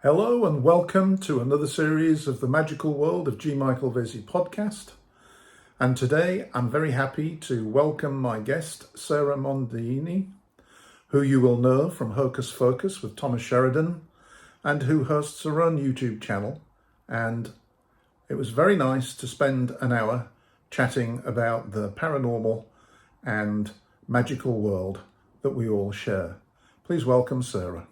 Hello and welcome to another series of the Magical World of G. Michael Vasey podcast. And today I'm very happy to welcome my guest, Sara Mondaini, who you will know from Hocus Focus with Thomas Sheridan and who hosts her own YouTube channel. And it was very nice to spend an hour chatting about the paranormal and magical world that we all share. Please welcome Sara.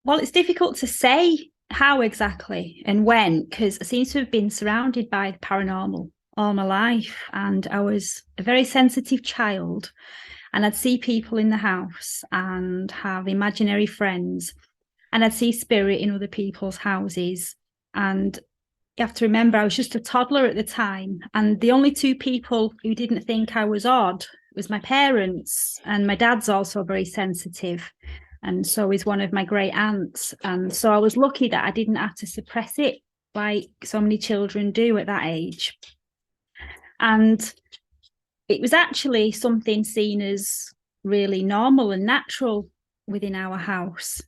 Well, it's difficult to say how exactly and when, because I seem to have been surrounded by the paranormal all my life. And I was a very sensitive child, and I'd see people in the house and have imaginary friends, and I'd see spirit in other people's houses. And you have to remember, I was just a toddler at the time. And the only two people who didn't think I was odd was my parents, and my dad's also very sensitive. And so is one of my great aunts. And so I was lucky that I didn't have to suppress it like so many children do at that age. And it was actually something seen as really normal and natural within our house.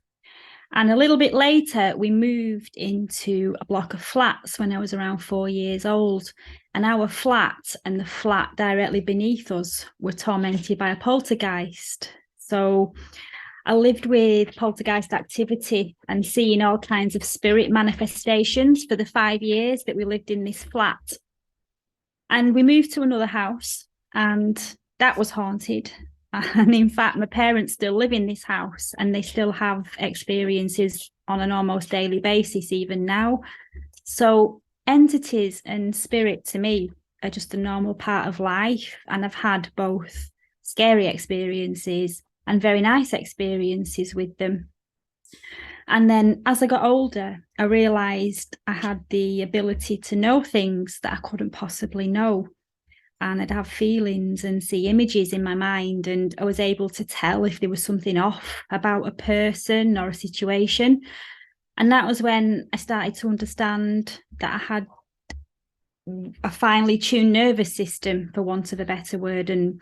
And a little bit later, we moved into a block of flats when I was around 4 years old. And our flat and the flat directly beneath us were tormented by a poltergeist. So I lived with poltergeist activity and seeing all kinds of spirit manifestations for the 5 years that we lived in this flat. And we moved to another house, and that was haunted. And in fact, my parents still live in this house, and they still have experiences on an almost daily basis, even now. So entities and spirit to me are just a normal part of life. And I've had both scary experiences and very nice experiences with them. And then as I got older, I realised I had the ability to know things that I couldn't possibly know. And I'd have feelings and see images in my mind, and I was able to tell if there was something off about a person or a situation. And that was when I started to understand that I had a finely tuned nervous system, for want of a better word. And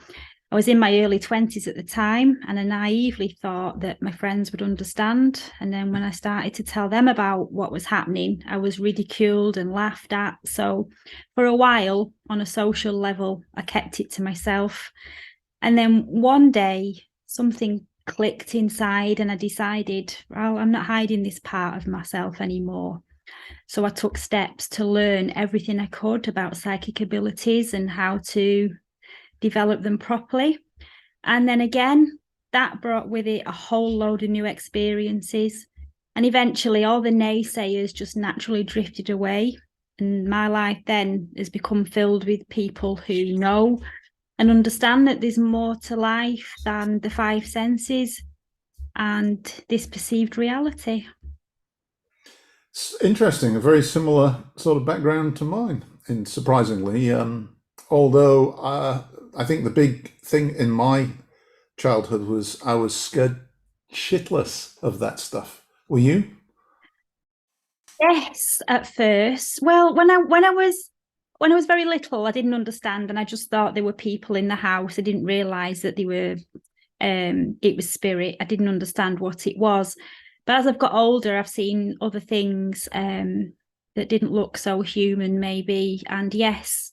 I was in my early 20s at the time, and I naively thought that my friends would understand. And then when I started to tell them about what was happening, I was ridiculed and laughed at. So for a while, on a social level, I kept it to myself. And then one day, something clicked inside, and I decided, well, I'm not hiding this part of myself anymore. So I took steps to learn everything I could about psychic abilities and how to develop them properly. And then again, that brought with it a whole load of new experiences. And eventually all the naysayers just naturally drifted away. And my life then has become filled with people who know and understand that there's more to life than the five senses and this perceived reality. It's interesting, a very similar sort of background to mine, and surprisingly, although I think the big thing in my childhood was I was scared shitless of that stuff. Were you? Yes, at first. Well, when I was very little, I didn't understand, and I just thought there were people in the house. I didn't realise that they were it was spirit. I didn't understand what it was. But as I've got older, I've seen other things that didn't look so human, maybe. And yes,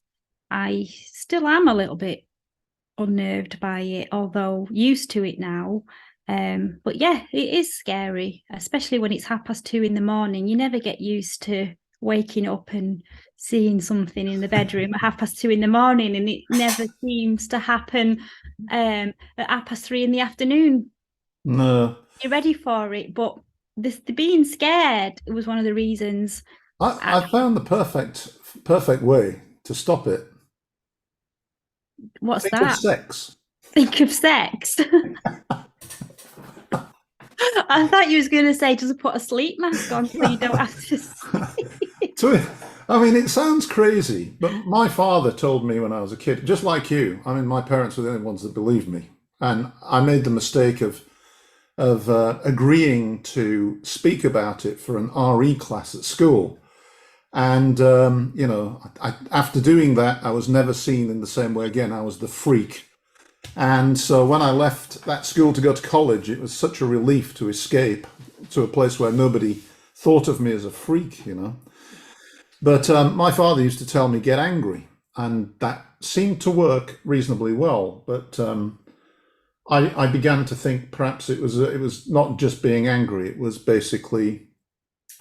I still am a little bit unnerved by it, although used to it now. But yeah, it is scary, especially when it's 2:30 in the morning. You never get used to waking up and seeing something in the bedroom at 2:30 in the morning, and it never seems to happen at 3:30 in the afternoon. No. You're ready for it, but the being scared was one of the reasons. I found the perfect way to stop it. What's Think of that? sex. Think of sex. I thought you was going to say just put a sleep mask on so you don't have to sleep. I mean, it sounds crazy, but my father told me when I was a kid, just like you. I mean, my parents were the only ones that believed me, and I made the mistake of agreeing to speak about it for an RE class at school. And, after doing that, I was never seen in the same way again. I was the freak And so when I left that school to go to college, it was such a relief to escape to a place where nobody thought of me as a freak, you know. But my father used to tell me, get angry. And that seemed to work reasonably well. But I began to think perhaps it was not just being angry, it was basically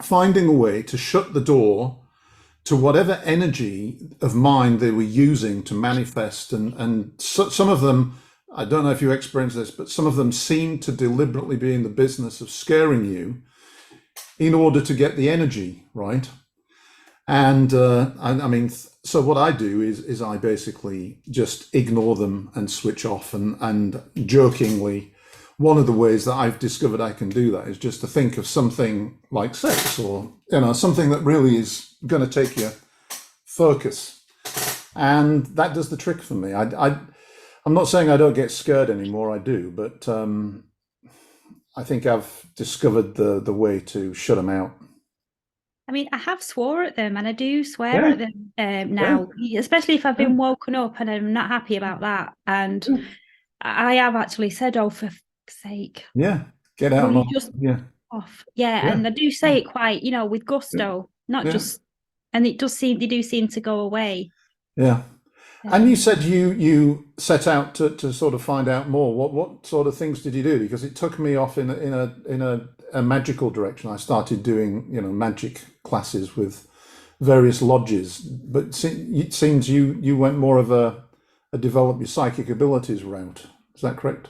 finding a way to shut the door to whatever energy of mind they were using to manifest. And so, some of them, I don't know if you experience this, but some of them seem to deliberately be in the business of scaring you in order to get the energy, right? And I mean, so what I do is I basically just ignore them and switch off. And jokingly, one of the ways that I've discovered I can do that is just to think of something like sex, or something that really is going to take your focus, and that does the trick for me. I'm not saying I don't get scared anymore. I do, but I think I've discovered the way to shut them out. I mean, I have swore at them, and I do swear at them now, especially if I've been woken up and I'm not happy about that. And I have actually said, "Oh, for fuck's sake, get out will you just off." And I do say it quite, with gusto, not just. And they do seem to go away. Yeah. And you said you set out to sort of find out more. What sort of things did you do? Because it took me off in a magical direction. I started doing magic classes with various lodges, but it seems you went more of a develop your psychic abilities route. Is that correct?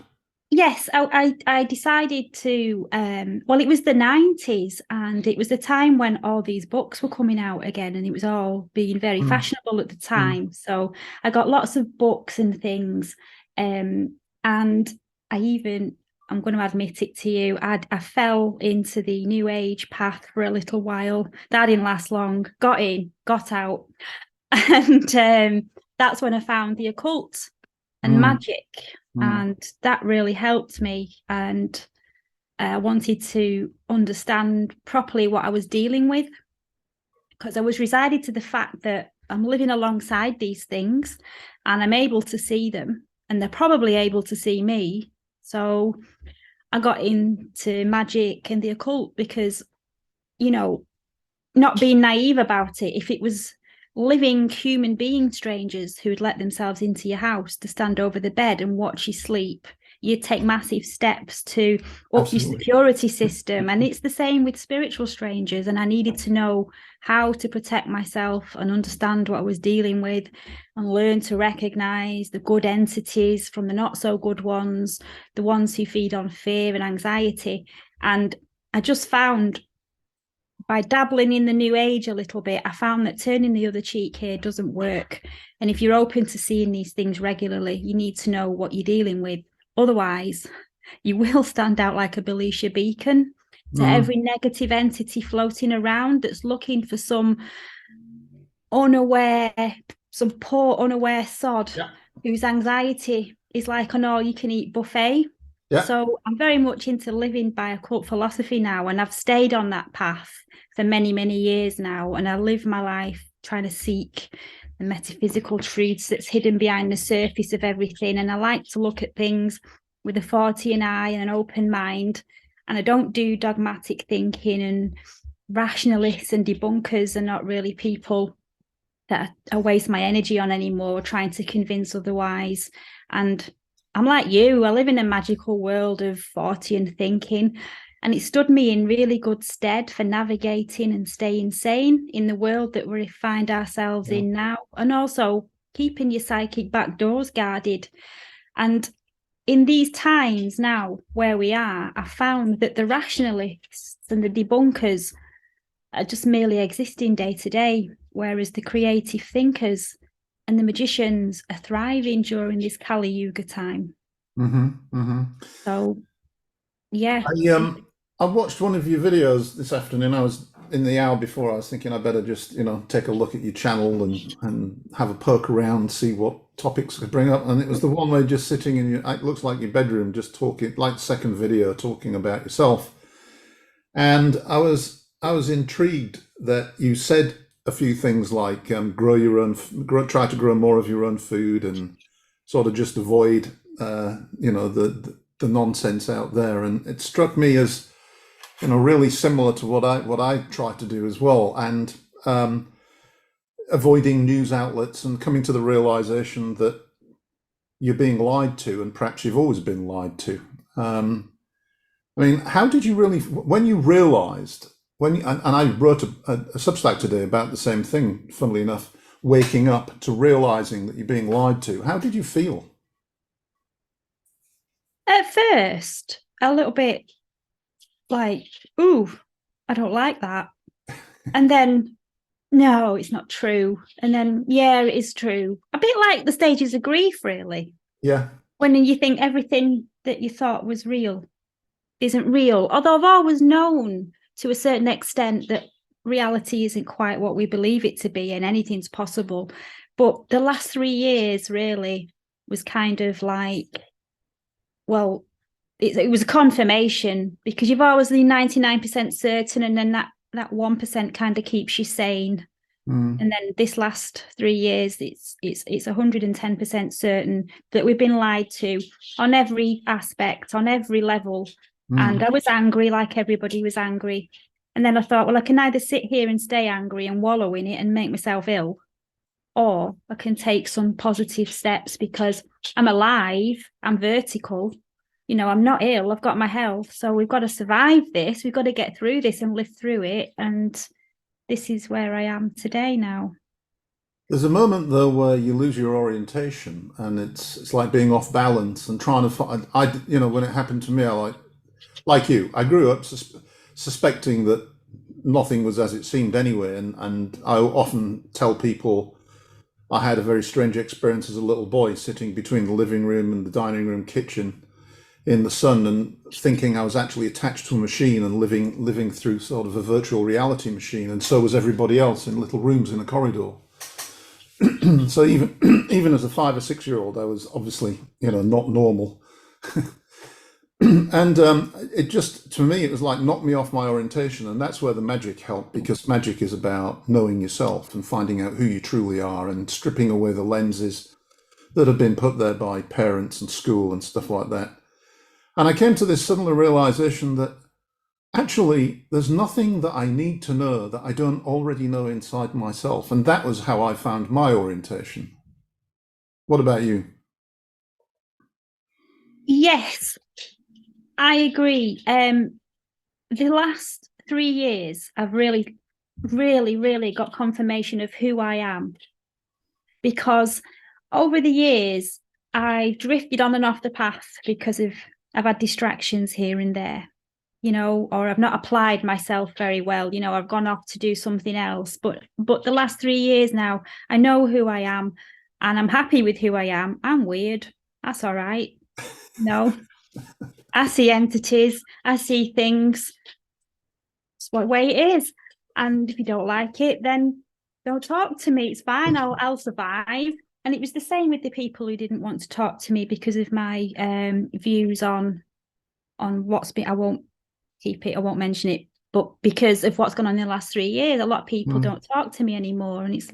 Yes, I decided to, it was the 90s, and it was the time when all these books were coming out again, and it was all being very fashionable at the time. So I got lots of books and things, and I'm going to admit it to you, I fell into the New Age path for a little while. That didn't last long. Got in, got out, and that's when I found the occult and magic. And that really helped me. And I wanted to understand properly what I was dealing with, because I was resided to the fact that I'm living alongside these things and I'm able to see them, and they're probably able to see me. So I got into magic and the occult because, not being naive about it, if it was living human being strangers who would let themselves into your house to stand over the bed and watch you sleep, you'd take massive steps to up your security system. And it's the same with spiritual strangers. And I needed to know how to protect myself and understand what I was dealing with, and learn to recognize the good entities from the not so good ones, the ones who feed on fear and anxiety. And I just found, by dabbling in the New Age a little bit, I found that turning the other cheek here doesn't work. And if you're open to seeing these things regularly, you need to know what you're dealing with. Otherwise, you will stand out like a Belisha beacon to every negative entity floating around that's looking for some poor unaware sod whose anxiety is like an all-you-can-eat buffet. So I'm very much into living by occult philosophy now, and I've stayed on that path for many, many years now, and I live my life trying to seek the metaphysical truths that's hidden behind the surface of everything. And I like to look at things with a Fortean eye and an open mind, and I don't do dogmatic thinking. And rationalists and debunkers are not really people that I waste my energy on anymore, trying to convince otherwise. And I'm like you, I live in a magical world of Fortean thinking, and it stood me in really good stead for navigating and staying sane in the world that we find ourselves in now, and also keeping your psychic back doors guarded. And in these times now where we are, I found that the rationalists and the debunkers are just merely existing day to day, whereas the creative thinkers and the magicians are thriving during this Kali Yuga time. So, yeah. I watched one of your videos this afternoon. I was in the hour before. I was thinking I better just take a look at your channel and have a poke around, see what topics I could bring up. And it was the one where you're just sitting in your, it looks like your bedroom, just talking, like the second video, talking about yourself. And I was intrigued that you said a few things like try to grow more of your own food, and sort of just avoid the nonsense out there. And it struck me as, really similar to what I try to do as well. And avoiding news outlets and coming to the realization that you're being lied to, and perhaps you've always been lied to. I mean, how did you really, when you realized, and I wrote a Substack today about the same thing, funnily enough, waking up to realizing that you're being lied to. How did you feel? At first, a little bit like, ooh, I don't like that. And then, no, it's not true. And then, yeah, it is true. A bit like the stages of grief, really. Yeah. When you think everything that you thought was real isn't real. Although I've always known to a certain extent that reality isn't quite what we believe it to be and anything's possible. But the last 3 years really was kind of like, well, it was a confirmation, because you've always been 99% certain, and then that 1% kind of keeps you sane. And then this last 3 years, it's 110% certain that we've been lied to on every aspect, on every level. And I was angry, like everybody was angry. And then I thought, well, I can either sit here and stay angry and wallow in it and make myself ill, or I can take some positive steps because I'm alive, I'm vertical, I'm not ill, I've got my health. So we've got to survive this. We've got to get through this and live through it. And this is where I am today now. There's a moment though where you lose your orientation, and it's like being off balance and trying to find. When it happened to me, I like you. I grew up suspecting that nothing was as it seemed anyway, and I often tell people I had a very strange experience as a little boy, sitting between the living room and the dining room kitchen in the sun, and thinking I was actually attached to a machine and living through sort of a virtual reality machine, and so was everybody else in little rooms in a corridor. So even as a 5 or 6 year old, I was obviously not normal. And it just, to me, it was like knocked me off my orientation, and that's where the magic helped, because magic is about knowing yourself and finding out who you truly are and stripping away the lenses that have been put there by parents and school and stuff like that. And I came to this sudden realization that actually there's nothing that I need to know that I don't already know inside myself. And that was how I found my orientation. What about you? Yes, I agree. The last 3 years, I've really, really, really got confirmation of who I am. Because over the years, I drifted on and off the path because I've had distractions here and there, or I've not applied myself very well. I've gone off to do something else. But the last 3 years now, I know who I am, and I'm happy with who I am. I'm weird. That's all right. No, I see entities. I see things. It's what way it is. And if you don't like it, then don't talk to me. It's fine. I'll survive. And it was the same with the people who didn't want to talk to me because of my views on what's been. I won't keep it. I won't mention it. But because of what's gone on in the last 3 years, a lot of people don't talk to me anymore. And it's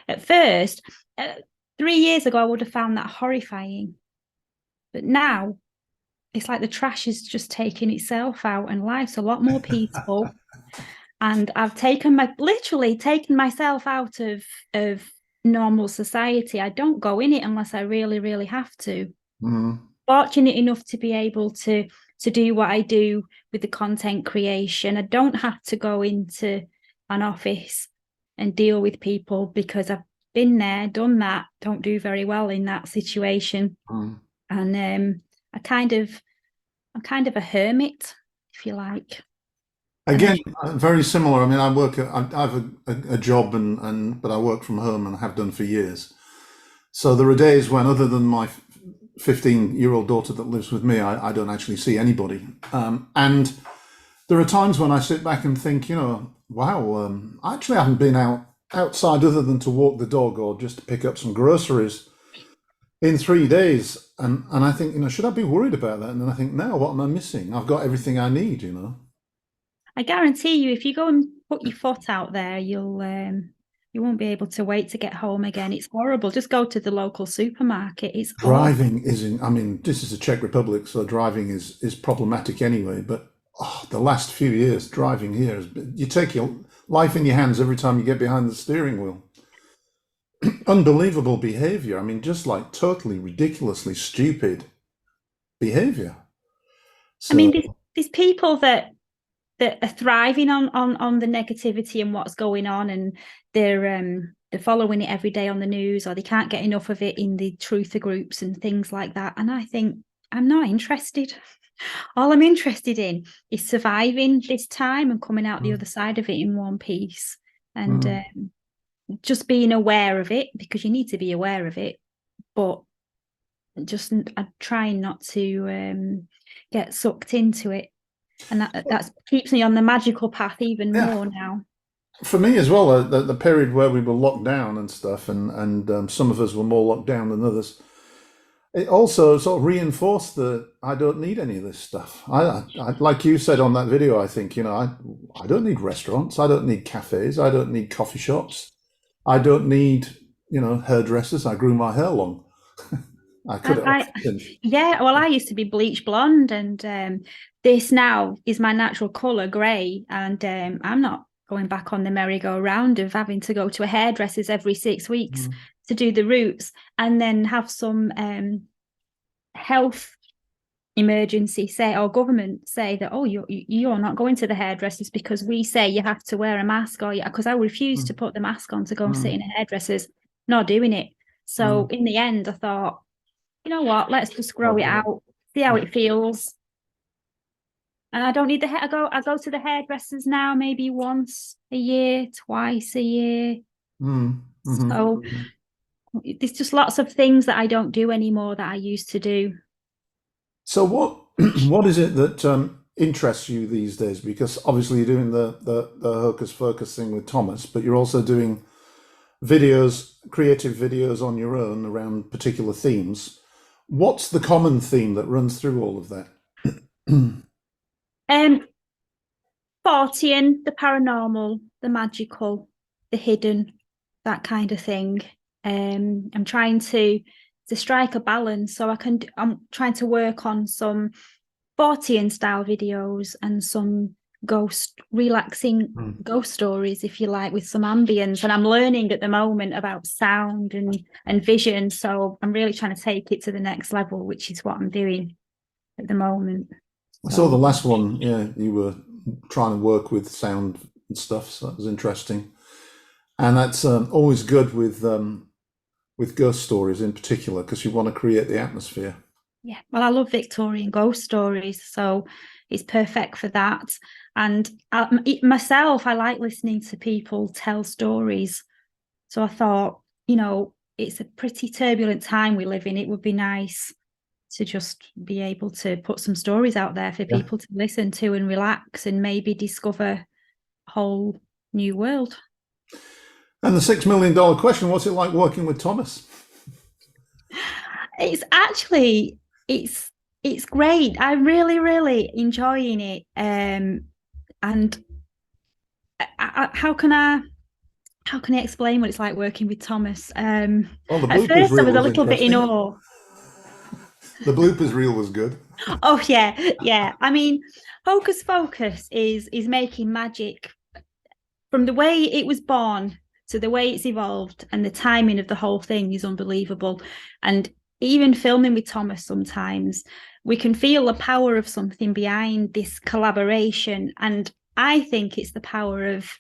at first, 3 years ago, I would have found that horrifying. But now it's like the trash is just taking itself out, and life's a lot more peaceful. And I've literally taken myself out of normal society. I don't go in it unless I really, really have to. Fortunate enough to be able to do what I do with the content creation. I don't have to go into an office and deal with people, because I've been there, done that, don't do very well in that situation. And I'm kind of a hermit, if you like. Again, very similar. I mean, I have a job, but I work from home and have done for years. So there are days when, other than my 15-year-old daughter that lives with me, I don't actually see anybody. And there are times when I sit back and think, wow, I actually haven't been outside other than to walk the dog or just to pick up some groceries in 3 days. And I think, should I be worried about that? And then I think, no, what am I missing? I've got everything I need. I guarantee you, if you go and put your foot out there, you'll You won't be able to wait to get home again. It's horrible. Just go to the local supermarket. It's awful. Driving is in, I mean, this is the Czech Republic, so driving is problematic anyway. But the last few years, driving here, you take your life in your hands every time you get behind the steering wheel. Unbelievable behavior. I mean, just like totally ridiculously stupid behavior. I mean, these people that are thriving on the negativity and what's going on, and they're following it every day on the news, or they can't get enough of it in the truther groups and things like that. And I think, I'm not interested. All I'm interested in is surviving this time and coming out the other side of it in one piece, and just being aware of it, because you need to be aware of it, but just trying not to get sucked into it. And that keeps me on the magical path even more now. For me as well, the period where we were locked down and stuff, and some of us were more locked down than others, it also sort of reinforced that I don't need any of this stuff. I like you said on that video, I think, I don't need restaurants, I don't need cafes, I don't need coffee shops, I don't need, hairdressers. I grew my hair long. I could I used to be bleach blonde, and this now is my natural colour, grey, and I'm not going back on the merry-go-round of having to go to a hairdresser's every 6 weeks to do the roots, and then have some health emergency government say that, oh, you're not going to the hairdressers because we say you have to wear a mask, or because I refuse to put the mask on to go and sit in a hairdresser's, not doing it. So in the end, I thought, you know what, let's just grow it out, see how it feels. And I don't need I go to the hairdressers now maybe once a year, twice a year. So there's just lots of things that I don't do anymore that I used to do. So what is it that interests you these days? Because obviously you're doing the Hocus Focus thing with Thomas, but you're also doing creative videos on your own around particular themes. What's the common theme that runs through all of that? Fortean, the paranormal, the magical, the hidden, that kind of thing. I'm trying to strike a balance, so I'm trying to work on some Fortean style videos and some relaxing ghost stories, if you like, with some ambience. And I'm learning at the moment about sound and vision, so I'm really trying to take it to the next level, which is what I'm doing at the moment. I saw the last one, you were trying to work with sound and stuff, so that was interesting. And that's always good with ghost stories in particular, because you want to create the atmosphere. Yeah, well, I love Victorian ghost stories, so it's perfect for that. And myself, I like listening to people tell stories. So I thought, it's a pretty turbulent time we live in. It would be nice to just be able to put some stories out there for people to listen to and relax and maybe discover a whole new world. And the $6 million question, what's it like working with Thomas? It's actually, it's great. I'm really, really enjoying it. And how can I explain what it's like working with Thomas? At first I was a little bit in awe. The bloopers reel was good. Oh yeah. I mean, Hocus Focus is making magic from the way it was born to the way it's evolved, and the timing of the whole thing is unbelievable. And even filming with Thomas, sometimes we can feel the power of something behind this collaboration. And I think it's the power of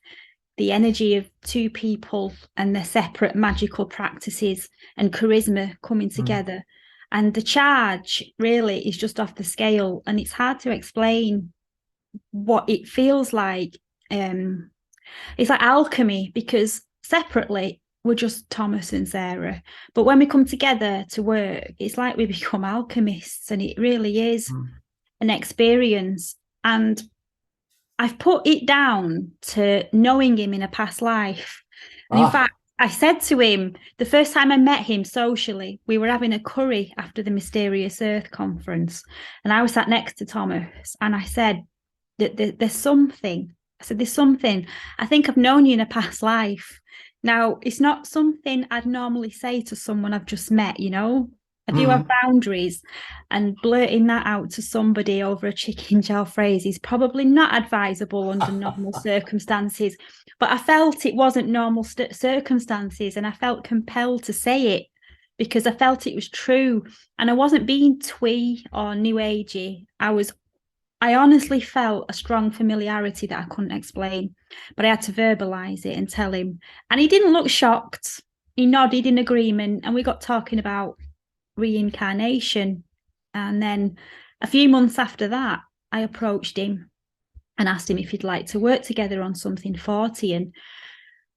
the energy of two people and their separate magical practices and charisma coming together. And the charge really is just off the scale, and it's hard to explain what it feels like. It's like alchemy, because separately we're just Thomas and Sarah, but when we come together to work, it's like we become alchemists, and it really is an experience. And I've put it down to knowing him in a past life. And in fact, I said to him, the first time I met him socially, we were having a curry after the Mysterious Earth conference, and I was sat next to Thomas, and I said that there's something. I said, there's something. I think I've known you in a past life, Now, it's not something I'd normally say to someone I've just met, you know. I do have Mm. boundaries, and blurting that out to somebody over a chicken jalfrezi is probably not advisable under normal circumstances. But I felt it wasn't normal circumstances, and I felt compelled to say it because I felt it was true. And I wasn't being twee or new agey. I honestly felt a strong familiarity that I couldn't explain, but I had to verbalize it and tell him. And he didn't look shocked. He nodded in agreement, and we got talking about reincarnation. And then a few months after that, I approached him and asked him if he'd like to work together on something Fortean.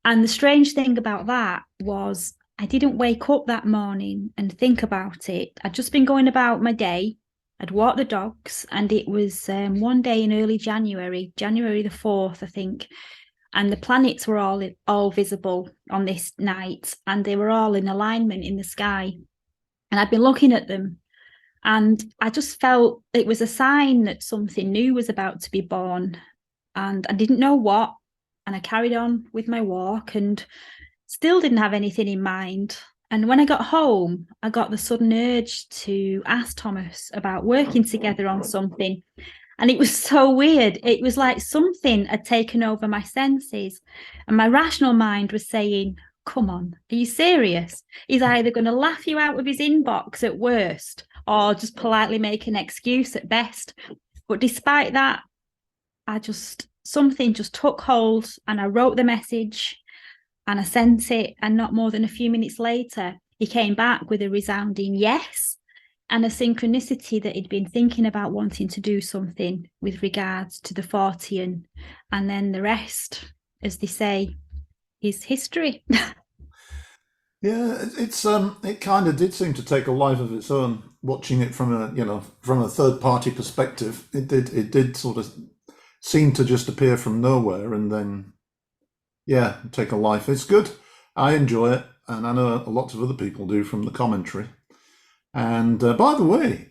And the strange thing about that was I didn't wake up that morning and think about it. I'd just been going about my day. I'd walked the dogs, and it was one day in early January, January the 4th, I think. And the planets were all visible on this night, and they were all in alignment in the sky. And I'd been looking at them, and I just felt it was a sign that something new was about to be born. And I didn't know what. And I carried on with my walk and still didn't have anything in mind. And when I got home, I got the sudden urge to ask Thomas about working together on something. And it was so weird. It was like something had taken over my senses. And my rational mind was saying, come on, are you serious? He's either going to laugh you out of his inbox at worst or just politely make an excuse at best. But despite that, something just took hold, and I wrote the message and I sent it. And not more than a few minutes later, he came back with a resounding yes and a synchronicity that he'd been thinking about wanting to do something with regards to the Fortean. And then the rest, as they say, is history. Yeah, it kind of did seem to take a life of its own. Watching it from a third party perspective, it did sort of seem to just appear from nowhere and then, yeah, take a life. It's good. I enjoy it, and I know a lot of other people do from the commentary. And by the way,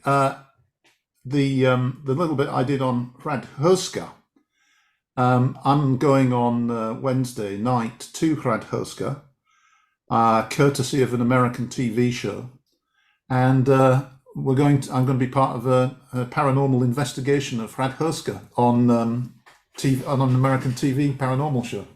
the little bit I did on Hradhuska, I'm going on Wednesday night to Hradhuska, courtesy of an American TV show, and I'm going to be part of a paranormal investigation of Hradhuska on on an American TV paranormal show.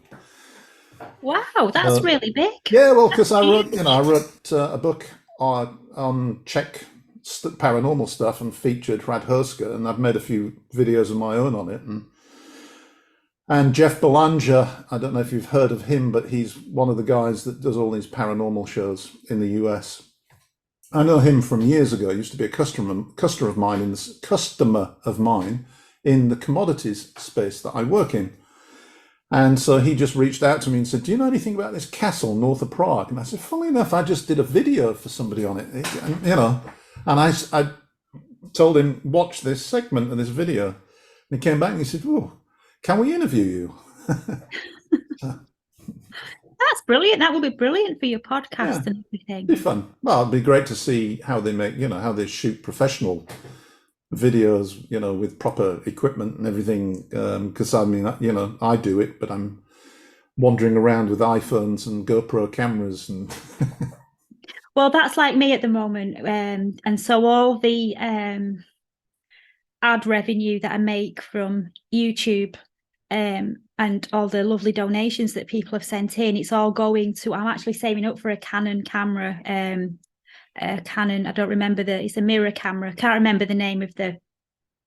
Wow, that's really big. Yeah, well, because I wrote a book on Czech paranormal stuff and featured Hradhuska, and I've made a few videos of my own on it. And Jeff Belanger, I don't know if you've heard of him, but he's one of the guys that does all these paranormal shows in the US. I know him from years ago. He used to be a customer of mine in the commodities space that I work in. And so he just reached out to me and said, do you know anything about this castle north of Prague? And I said, funnily enough, I just did a video for somebody on it. And I told him, watch this segment of this video. And he came back and he said, oh, can we interview you? That's brilliant. That will be brilliant for your podcast and everything. It'd be fun. Well, it'd be great to see how they make, how they shoot professional videos, with proper equipment and everything. Because I mean, I do it, but I'm wandering around with iPhones and GoPro cameras and. Well, that's like me at the moment, and so all the ad revenue that I make from YouTube, and all the lovely donations that people have sent in, it's all going to. I'm actually saving up for a Canon camera. Canon, I don't remember it's a mirror camera. Can't remember the name of the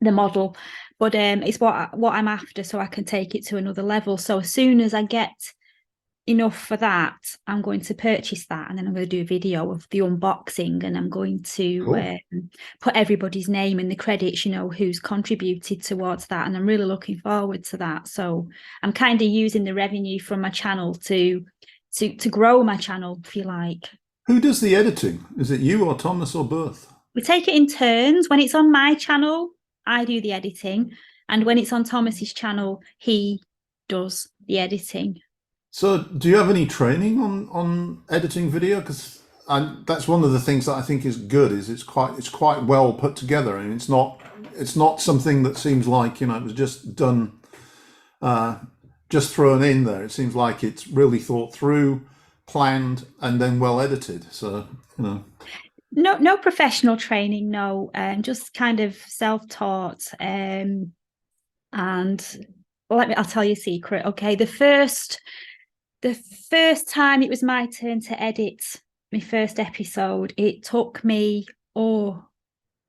model, but it's what I'm after, so I can take it to another level. So as soon as I get enough for that, I'm going to purchase that, and then I'm going to do a video of the unboxing, and I'm going to put everybody's name in the credits, who's contributed towards that, and I'm really looking forward to that. So I'm kind of using the revenue from my channel to grow my channel, if you like. Who does the editing? Is it you or Thomas or both? We take it in turns. When it's on my channel, I do the editing, and when it's on Thomas's channel, he does the editing. So do you have any training on editing video? Because that's one of the things that I think is good, is it's quite well put together, and it's not something that seems like it was just done, just thrown in there. It seems like it's really thought through. planned and then well edited. So, you know. No professional training, no, just kind of self-taught. And I'll tell you a secret. Okay, the first time it was my turn to edit my first episode, it took me,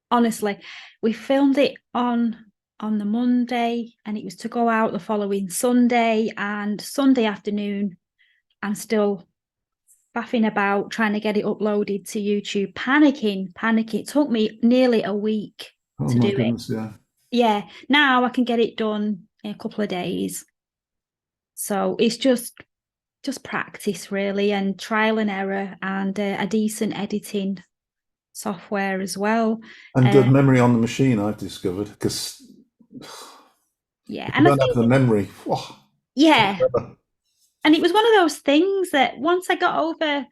honestly, we filmed it on the Monday and it was to go out the following Sunday, and Sunday afternoon I'm still faffing about trying to get it uploaded to YouTube, panicking. It took me nearly a week to do Goodness, it. yeah. Yeah, now I can get it done in a couple of days. So it's just practice, really, and trial and error, and a decent editing software as well. And good memory on the machine, I've discovered, because yeah, if you and I don't have think, the memory, yeah, forever. and it was one of those things that once I got over,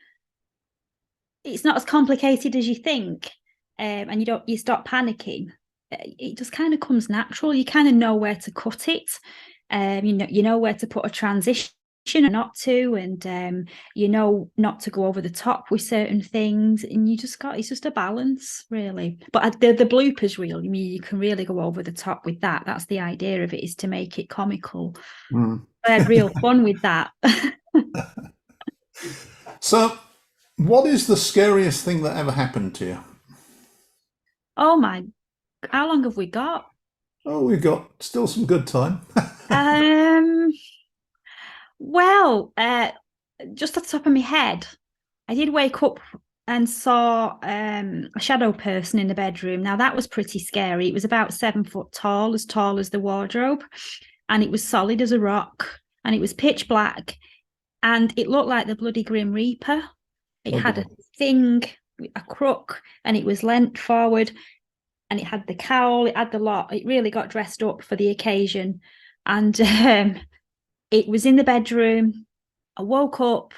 it's not as complicated as you think, and you stop panicking. It just kind of comes natural. You kind of know where to cut it. You know where to put a transition or not to, and you know not to go over the top with certain things, and it's just a balance, really. But the bloopers reel, I mean, you can really go over the top with that. That's the idea of it, is to make it comical. I had real fun with that. So, what is the scariest thing that ever happened to you? Oh my, how long have we got? Oh, we've got still some good time. Well, just off the top of my head, I did wake up and saw a shadow person in the bedroom. Now that was pretty scary. It was about 7 foot tall as the wardrobe, and it was solid as a rock, and it was pitch black, and it looked like the bloody Grim Reaper. It had a thing, a crook, and it was leant forward, and it had the cowl, it had the lot. It really got dressed up for the occasion. And it was in the bedroom. I woke up,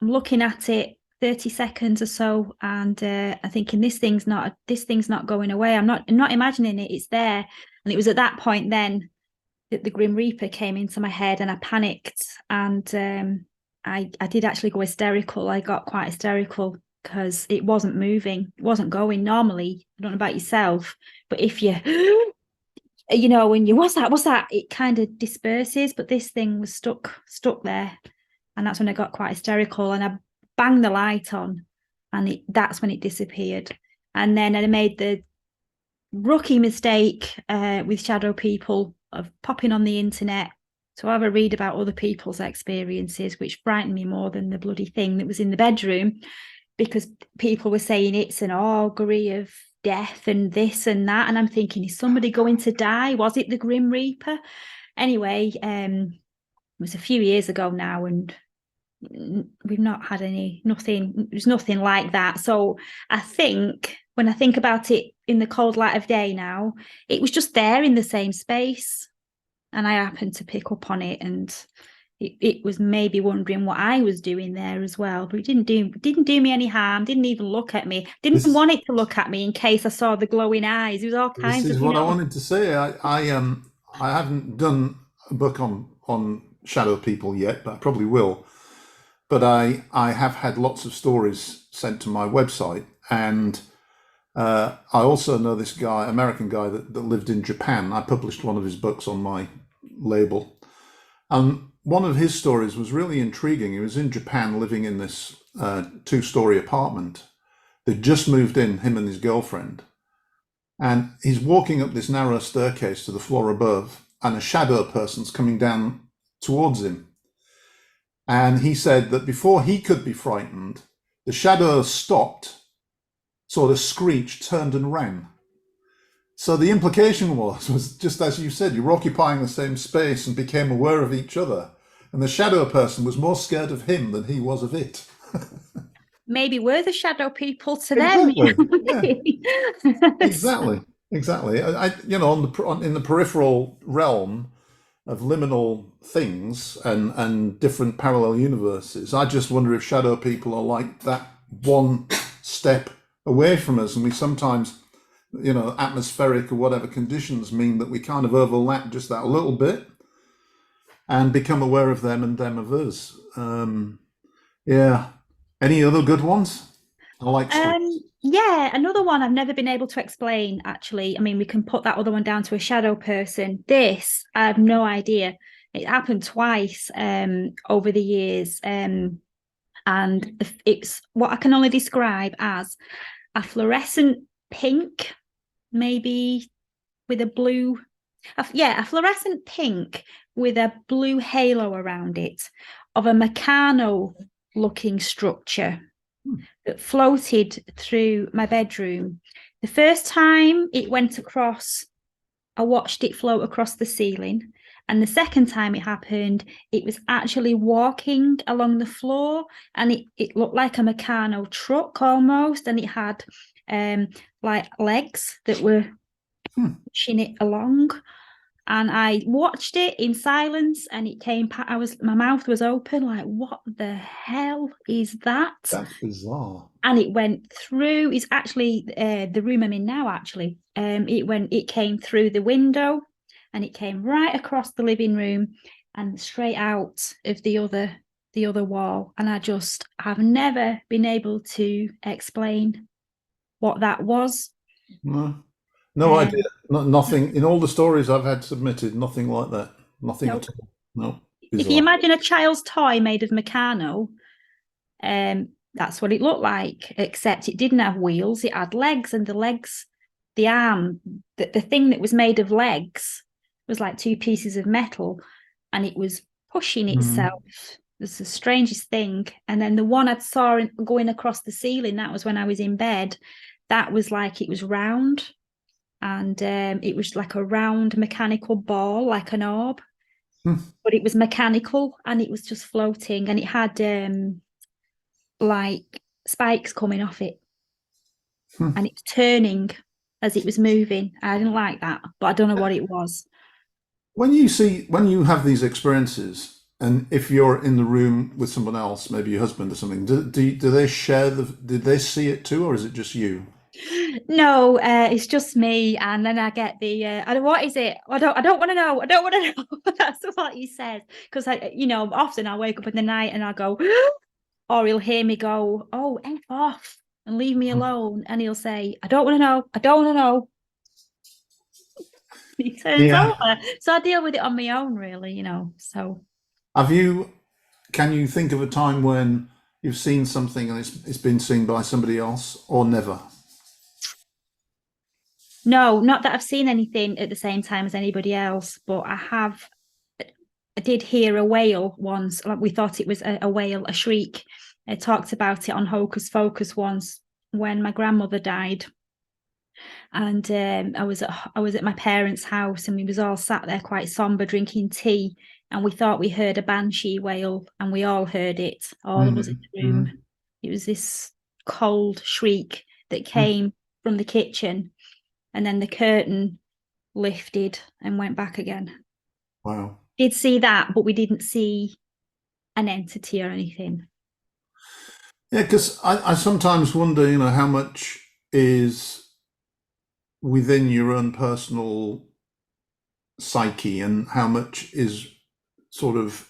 I'm looking at it 30 seconds or so, and I'm thinking, this thing's not going away. I'm not imagining it, it's there. And it was at that point then that the Grim Reaper came into my head, and I panicked, and I did actually go hysterical. I got quite hysterical because it wasn't moving, it wasn't going. Normally, I don't know about yourself, but if you when you what's that, it kind of disperses, but this thing was stuck there, and that's when I got quite hysterical, and I banged the light on, and that's when it disappeared. And then I made the rookie mistake with shadow people of popping on the internet to have a read about other people's experiences, which frightened me more than the bloody thing that was in the bedroom, because people were saying it's an augury of death and this and that, and I'm thinking, is somebody going to die? Was it the Grim Reaper? Anyway, it was a few years ago now, and we've not had there's nothing like that. So I think when I think about it in the cold light of day now, it was just there in the same space, and I happened to pick up on it, and it was maybe wondering what I was doing there as well, but it didn't do me any harm, didn't even look at me, didn't want it to look at me in case I saw the glowing eyes. It was all kinds of... This is what I wanted to say. I haven't done a book on shadow people yet, but I probably will. But I have had lots of stories sent to my website, and I also know this guy, American guy that lived in Japan. I published one of his books on my label. One of his stories was really intriguing. He was in Japan living in this 2-story apartment. They'd just moved in, him and his girlfriend. And he's walking up this narrow staircase to the floor above, and a shadow person's coming down towards him. And he said that before he could be frightened, the shadow stopped, sort of screeched, turned and ran. So the implication was just as you said, you were occupying the same space and became aware of each other. And the shadow person was more scared of him than he was of it. Maybe we're the shadow people to Exactly. them. Yeah. Exactly. In the peripheral realm of liminal things and different parallel universes, I just wonder if shadow people are like that one step away from us, and we sometimes, atmospheric or whatever conditions mean that we kind of overlap just that a little bit and become aware of them and them of us. Yeah. Any other good ones? I like stories. Yeah, another one I've never been able to explain, actually. I mean, we can put that other one down to a shadow person. This, I have no idea. It happened twice over the years. And it's what I can only describe as a fluorescent pink, maybe with a blue, a fluorescent pink with a blue halo around it of a Meccano looking structure Hmm. that floated through my bedroom. The first time it went across, I watched it float across the ceiling. And the second time it happened, it was actually walking along the floor, and it looked like a Meccano truck almost. And it had like legs that were Hmm. pushing it along. And I watched it in silence, and it came. My mouth was open, like, what the hell is that? That's bizarre. And it went through. It's actually the room I'm in now. Actually, it came through the window, and it came right across the living room and straight out of the other wall. And I've never been able to explain what that was. No, no idea. Um, Nothing in all the stories I've had submitted. Nothing like that. Nothing at nope. all. No, If you bizarre. imagine a child's toy made of Meccano, that's what it looked like, except it didn't have wheels, it had legs, and the legs, the arm, the thing that was made of legs was like two pieces of metal, and it was pushing Mm. itself. It was the strangest thing. And then the one I saw going across the ceiling, that was when I was in bed. That was like it was round, and it was like a round mechanical ball, like an orb, Hmm. but it was mechanical, and it was just floating, and it had like spikes coming off it, Hmm. and it's turning as it was moving. I didn't like that, but I don't know what it was. When you have these experiences, and if you're in the room with someone else, maybe your husband or something, do they share did they see it too, or is it just you? No, it's just me, and then I get the I don't, what is it? I don't want to know. I don't want to know. That's what he says, because often I wake up in the night and I go, or he'll hear me go, "Oh, F off and leave me Hmm. alone," and he'll say, "I don't want to know. I don't want to know." He turns Yeah. over, so I deal with it on my own, really. So Have you? Can you think of a time when you've seen something and it's been seen by somebody else, or never? no, not that I've seen anything at the same time as anybody else, but I did hear a wail once. Like, we thought it was a wail, a shriek. I talked about it on Hocus Focus once when my grandmother died, and I was at my parents' house, and we was all sat there quite somber drinking tea, and we thought we heard a banshee wail, and we all heard it, all of us in the room. Mm-hmm. It was this cold shriek that came from the kitchen, and then the curtain lifted and went back again. Wow. Did see that, but we didn't see an entity or anything. Yeah, because I sometimes wonder, how much is within your own personal psyche and how much is sort of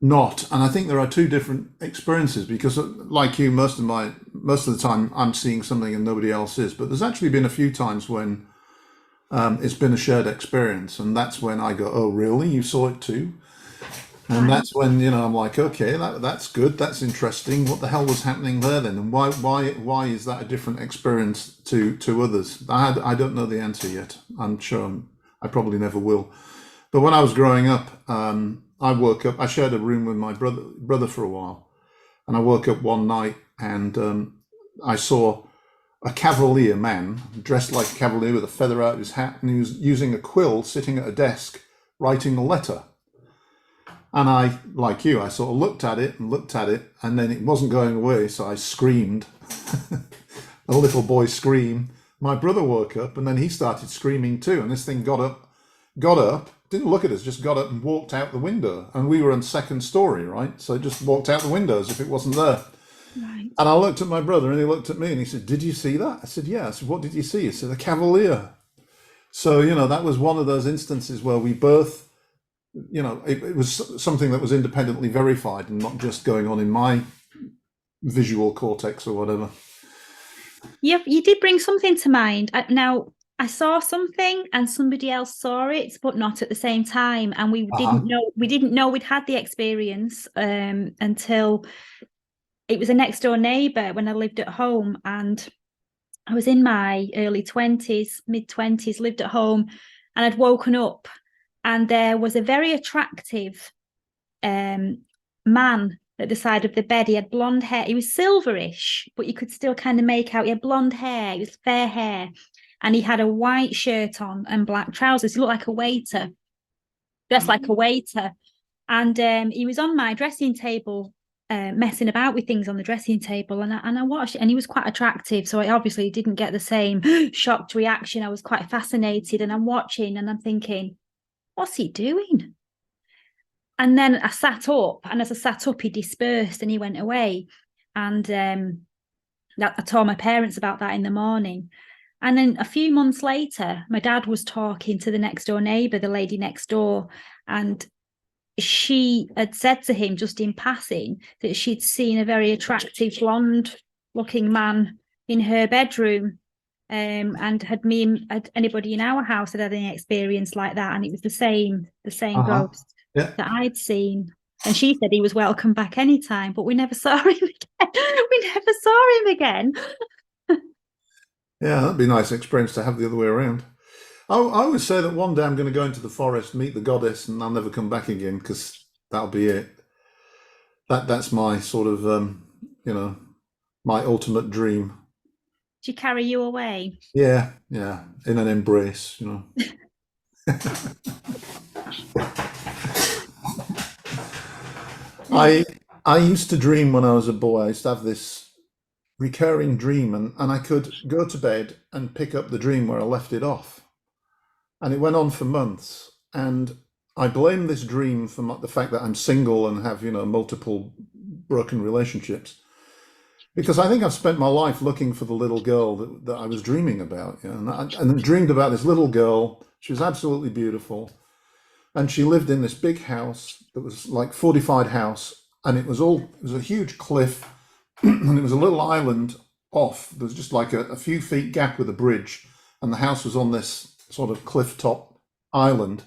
not. And I think there are two different experiences because, like you, most of the time I'm seeing something and nobody else is. But there's actually been a few times when it's been a shared experience, and that's when I go, "Oh, really? You saw it too?" And Right. that's when I'm like, "Okay, that's good. That's interesting. What the hell was happening there then? And why is that a different experience to others?" I don't know the answer yet. I'm sure I probably never will. But when I was growing up, I woke up. I shared a room with my brother for a while, and I woke up one night and I saw a cavalier man dressed like a cavalier with a feather out of his hat, and he was using a quill, sitting at a desk, writing a letter. And I, like you, I sort of looked at it and looked at it, and then it wasn't going away, so I screamed. A little boy scream. My brother woke up, and then he started screaming too. And this thing got up, didn't look at us, just got up and walked out the window. And we were on second story, right? So it just walked out the window as if it wasn't there. Right. And I looked at my brother, and he looked at me, and he said, "Did you see that?" I said, "Yeah." I said, "What did you see?" He said, "A cavalier." So that was one of those instances where we both, it was something that was independently verified and not just going on in my visual cortex or whatever. You did bring something to mind. Now, I saw something and somebody else saw it, but not at the same time. And Uh-huh. we didn't know we'd had the experience until it was a next door neighbour when I lived at home, and I was in my early 20s, mid 20s, lived at home, and I'd woken up and there was a very attractive man at the side of the bed. He had blonde hair. He was silverish, but you could still kind of make out he had blonde hair. He was fair hair. And he had a white shirt on and black trousers. He looked like a waiter, dressed like a waiter. And he was on my dressing table, messing about with things on the dressing table. And I watched it, and he was quite attractive. So I obviously didn't get the same shocked reaction. I was quite fascinated, and I'm watching and I'm thinking, what's he doing? And then I sat up, and as I sat up, he dispersed and he went away. And I told my parents about that in the morning. And then a few months later, my dad was talking to the next door neighbour, the lady next door, and she had said to him just in passing that she'd seen a very attractive blonde looking man in her bedroom. And had anybody in our house had any experience like that, and it was the same Uh-huh. ghost Yeah. that I'd seen. And she said he was welcome back anytime, but we never saw him again. We never saw him again. Yeah, that'd be a nice experience to have the other way around. I always say that one day I'm going to go into the forest, meet the goddess, and I'll never come back again because that'll be it. That's my sort of you know, my ultimate dream. Did she carry you away? Yeah, yeah, in an embrace, you know. I I used to dream when I was a boy. I used to have this recurring dream, and I could go to bed and pick up the dream where I left it off. And it went on for months. And I blame this dream for the fact that I'm single and have, multiple broken relationships. Because I think I've spent my life looking for the little girl that I was dreaming about. And I dreamed about this little girl. She was absolutely beautiful. And she lived in this big house that was like fortified house. And it was a huge cliff. And it was a little island off. There was just like a few feet gap with a bridge. And the house was on this sort of cliff top island.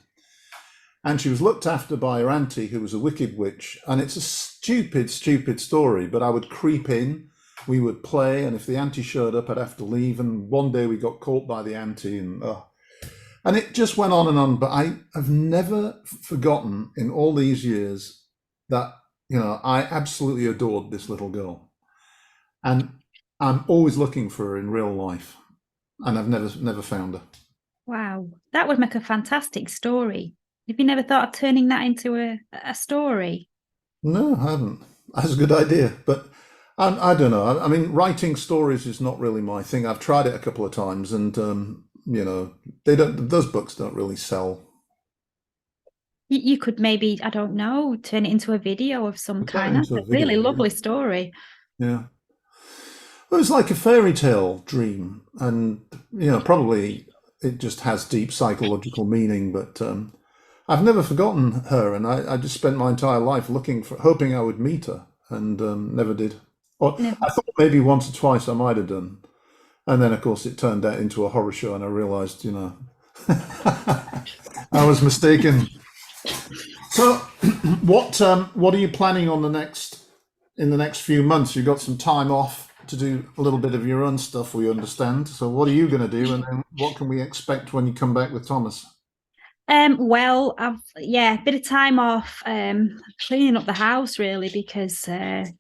And she was looked after by her auntie, who was a wicked witch. And it's a stupid, stupid story, but I would creep in, we would play, and if the auntie showed up, I'd have to leave. And one day we got caught by the auntie, and it just went on and on. But I have never forgotten in all these years that, I absolutely adored this little girl. And I'm always looking for her in real life. And I've never found her. Wow, that would make a fantastic story. Have you never thought of turning that into a story? No, I haven't. That's a good idea, but I don't know. I mean, writing stories is not really my thing. I've tried it a couple of times, and they don't. Those books don't really sell. You could maybe, I don't know, turn it into a video of some Put that kind. That's into a a really video. lovely story. Yeah. Well, it's like a fairy tale dream, and probably it just has deep psychological meaning. But I've never forgotten her, and I just spent my entire life hoping I would meet her, and never did. Or No. I thought maybe once or twice I might have done, and then of course it turned out into a horror show, and I realised, I was mistaken. So, what are you planning on in the next few months? You've got some time off to do a little bit of your own stuff, we understand. So, what are you going to do, and then what can we expect when you come back with Thomas? Well, a bit of time off, cleaning up the house really, because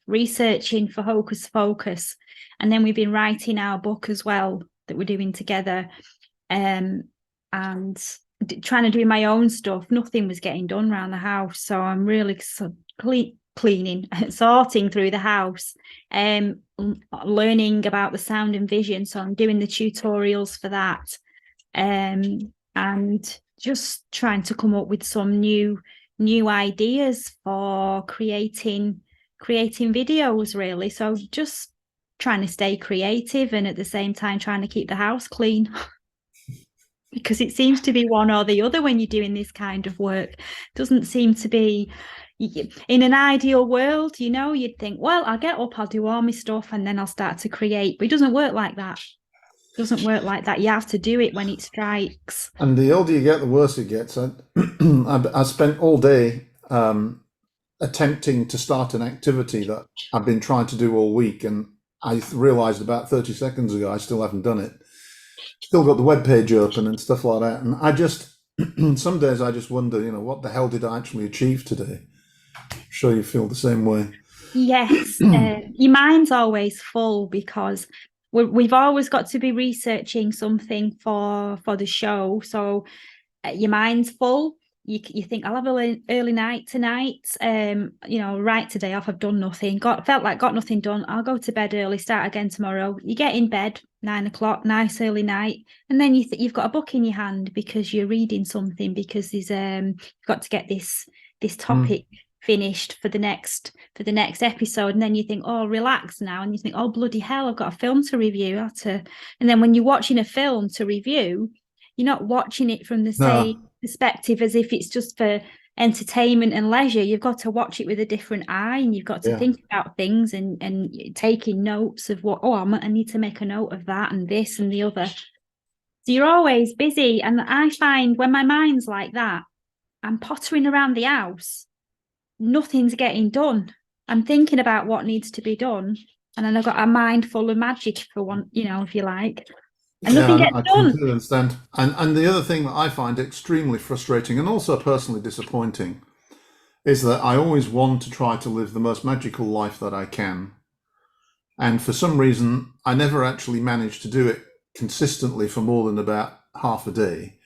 researching for Hocus Focus, and then we've been writing our book as well that we're doing together, and trying to do my own stuff. Nothing was getting done around the house, so I'm really cleaning, sorting through the house, learning about the sound and vision. So I'm doing the tutorials for that, and just trying to come up with some new ideas for creating videos really. So just trying to stay creative and at the same time trying to keep the house clean. because it seems to be one or the other when you're doing this kind of work. Doesn't seem to be in an ideal world, you'd think, well, I'll get up, I'll do all my stuff, and then I'll start to create. But it doesn't work like that. It doesn't work like that. You have to do it when it strikes. And the older you get, the worse it gets. I spent all day attempting to start an activity that I've been trying to do all week, and I realized about 30 seconds ago I still haven't done it. Still got the web page open and stuff like that. And I just, some days I just wonder, what the hell did I actually achieve today? I'm sure you feel the same way. Yes. Your mind's always full because we've always got to be researching something for the show. So your mind's full. You think, I'll have an early night tonight. Right, today off, I've done nothing. Got nothing done. I'll go to bed early, start again tomorrow. You get in bed 9 o'clock, nice early night, and then you've got a book in your hand because you're reading something, because there's you've got to get this topic finished for the next episode, and then you think, oh, relax now, and you think, oh, bloody hell, I've got a film to review. And then when you're watching a film to review, you're not watching it from the same perspective as if it's just for entertainment and leisure. You've got to watch it with a different eye, and you've got to think about things and taking notes of I need to make a note of that and this and the other. So you're always busy. And I find when my mind's like that, I'm pottering around the house, nothing's getting done. I'm thinking about what needs to be done, and then I've got a mind full of magic, for one, if you like. And nothing gets done. I completely understand. And the other thing that I find extremely frustrating and also personally disappointing is that I always want to try to live the most magical life that I can. And for some reason, I never actually manage to do it consistently for more than about half a day.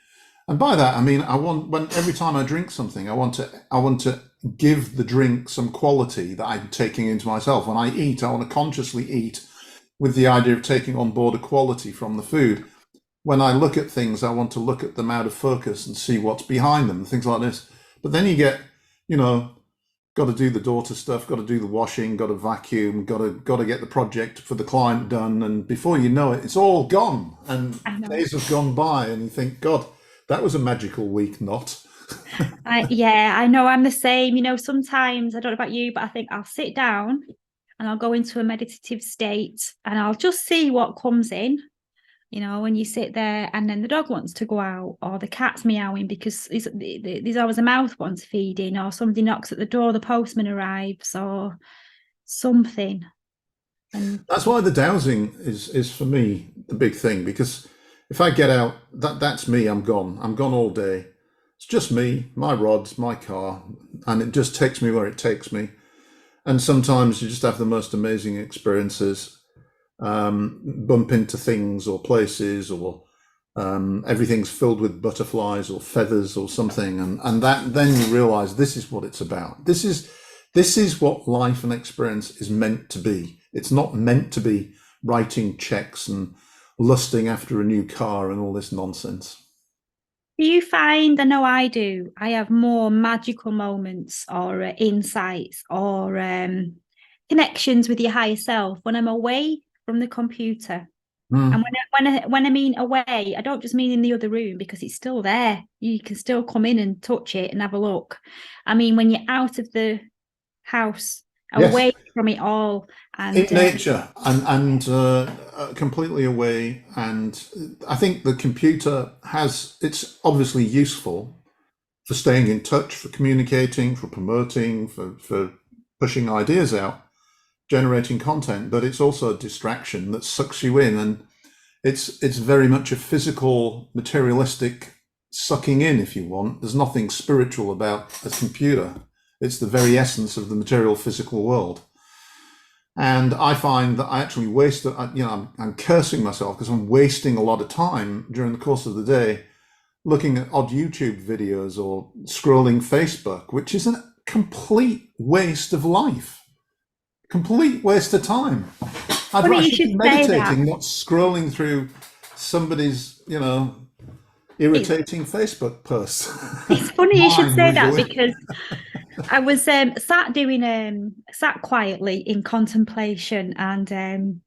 And by that, I mean, every time I drink something, I want to give the drink some quality that I'm taking into myself. When I eat, I want to consciously eat with the idea of taking on board a quality from the food. When I look at things, I want to look at them out of focus and see what's behind them, things like this. But then you get, got to do the daughter stuff, got to do the washing, got to vacuum, got to get the project for the client done. And before you know it, it's all gone. And days have gone by and you think, God, that was a magical week, not. I know, I'm the same. Sometimes, I don't know about you, but I think I'll sit down and I'll go into a meditative state and I'll just see what comes in, when you sit there and then the dog wants to go out, or the cat's meowing because there's always a mouth wants feeding, or somebody knocks at the door, the postman arrives, or something. And that's why the dowsing is for me the big thing, because if I get out, that's me, I'm gone all day. It's just me, my rods, my car, and it just takes me where it takes me. And sometimes you just have the most amazing experiences, bump into things or places, or everything's filled with butterflies or feathers or something. And that then you realize this is what it's about. This is what life and experience is meant to be. It's not meant to be writing checks and lusting after a new car and all this nonsense. Do you find, I know I do, I have more magical moments or insights or connections with your higher self when I'm away from the computer? And when I mean away, I don't just mean in the other room, because it's still there. You can still come in and touch it and have a look. I mean, when you're out of the house, away from it all, and in nature and completely away. And I think the computer it's obviously useful for staying in touch, for communicating, for promoting, for pushing ideas out, generating content, but it's also a distraction that sucks you in, and it's very much a physical, materialistic sucking in, if you want. There's nothing spiritual about a computer. It's the very essence of the material physical world. And I find that I actually I'm cursing myself because I'm wasting a lot of time during the course of the day looking at odd YouTube videos or scrolling Facebook, which is a complete waste of life. Complete waste of time. I should be meditating, not scrolling through somebody's, irritating Facebook post. It's funny you should say that, because I was sat quietly in contemplation, and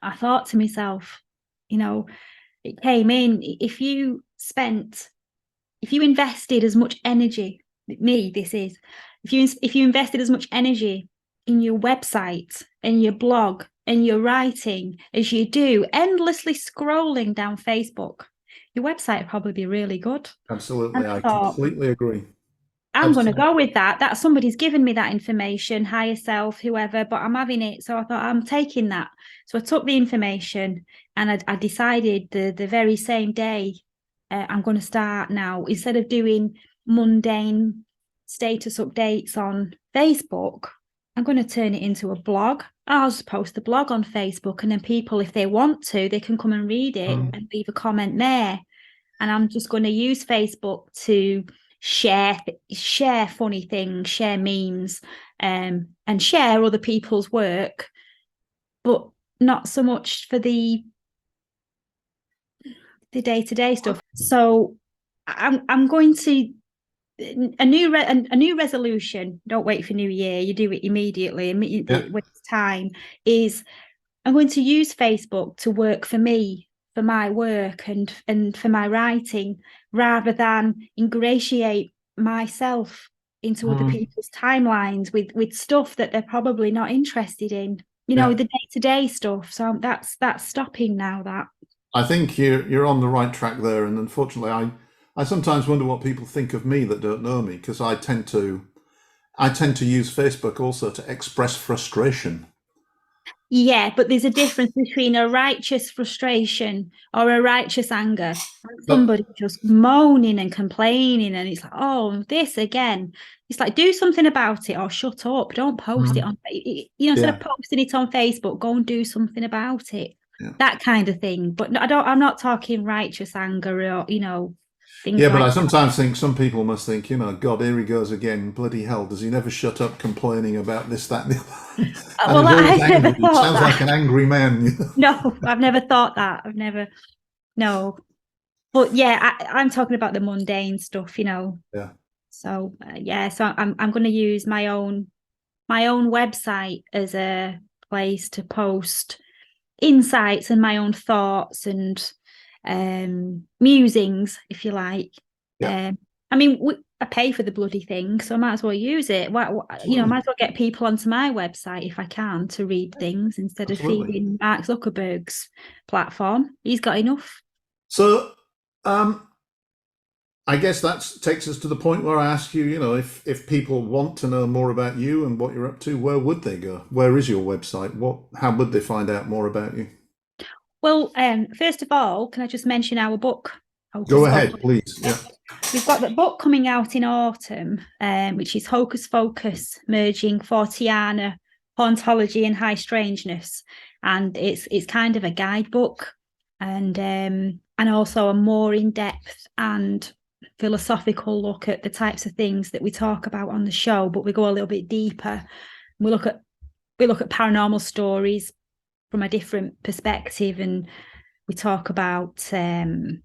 I thought to myself, it came in, if you invested as much energy, if you invested as much energy in your website and your blog and your writing as you do endlessly scrolling down Facebook, your website would probably be really good. Absolutely. I completely agree. I'm going to go with that. That somebody's given me that information, higher self, whoever, but I'm having it. So I thought, I'm taking that. So I took the information and I decided the very same day, I'm going to start now, instead of doing mundane status updates on Facebook, I'm going to turn it into a blog. I'll just post the blog on Facebook, and then people, if they want to, they can come and read it and leave a comment there. And I'm just going to use Facebook to share funny things, share memes, and share other people's work, but not so much for the day-to-day stuff. So I'm going to a new resolution. Don't wait for New Year. You do it immediately. When it's time, is I'm going to use Facebook to work for me, for my work and for my writing, rather than ingratiate myself into other people's timelines with stuff that they're probably not interested in, the day-to-day stuff. So that's stopping now. That I think you're on the right track there, and unfortunately I sometimes wonder what people think of me that don't know me, because I tend to use Facebook also to express frustration. Yeah, but there's a difference between a righteous frustration or a righteous anger. Somebody just moaning and complaining, and it's like, oh, this again. It's like, do something about it or shut up. Don't post it on, instead of posting it on Facebook, go and do something about it. Yeah. That kind of thing. But I'm not talking righteous anger or, things but I sometimes think some people must think, God, here he goes again. Bloody hell, does he never shut up complaining about this, that, and the other? Well, I've never thought that. Sounds like an angry man. No, I've never thought that. No. But yeah, I'm talking about the mundane stuff, Yeah. So so I'm going to use my own website as a place to post insights and my own thoughts and musings, if you like. I pay for the bloody thing, so I might as well use it. Might as well get people onto my website if I can to read things instead of feeding Mark Zuckerberg's platform. He's got enough. So I guess that takes us to the point where I ask you, if people want to know more about you and what you're up to, where would they go? Where is your website? How would they find out more about you? Well, first of all, can I just mention our book? Go ahead, please. Yeah. We've got the book coming out in autumn, which is Hocus Focus, merging Fortean, hauntology and high strangeness. And it's kind of a guidebook and also a more in-depth and philosophical look at the types of things that we talk about on the show, but we go a little bit deeper. We look at paranormal stories from a different perspective, and we talk about things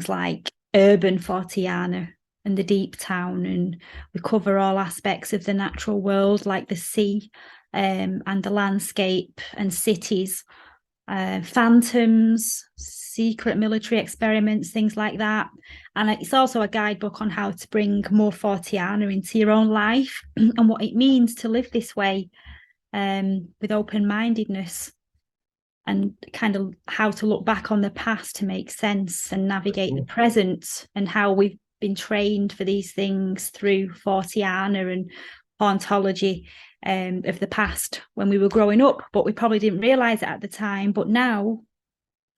like urban Forteana and the deep town, and we cover all aspects of the natural world like the sea and the landscape and cities, phantoms, secret military experiments, things like that. And it's also a guidebook on how to bring more Forteana into your own life and what it means to live this way with open-mindedness, and kind of how to look back on the past to make sense and navigate the present, and how we've been trained for these things through Forteana and hauntology of the past when we were growing up, but we probably didn't realize it at the time. But now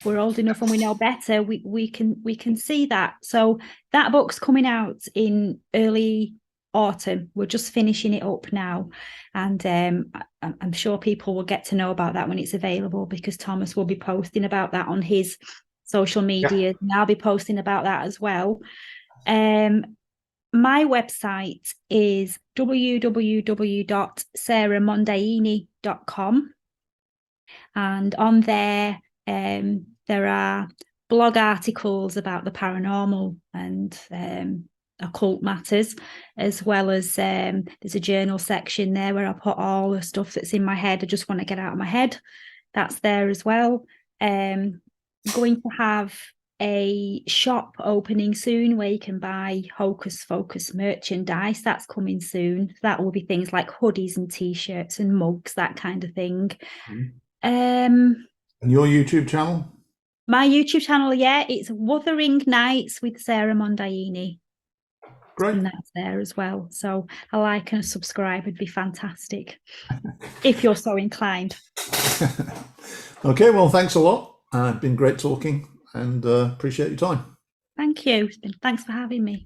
we're old enough and we know better. We can see that. So that book's coming out in early autumn. We're just finishing it up now, and I'm sure people will get to know about that when it's available, because Thomas will be posting about that on his social media, and I'll be posting about that as well. My website is www.saramondaini.com, and on there there are blog articles about the paranormal and occult matters, as well as there's a journal section there where I put all the stuff that's in my head I just want to get out of my head. That's there as well. Going to have a shop opening soon where you can buy Hocus Focus merchandise. That's coming soon. That will be things like hoodies and t-shirts and mugs, that kind of thing. And your YouTube channel? My YouTube channel, it's Wuthering Nights with Sara Mondaini. Great. And that's there as well. So a like and a subscribe would be fantastic if you're so inclined. Okay, well, thanks a lot. It's been great talking and appreciate your time. Thank you. Thanks for having me.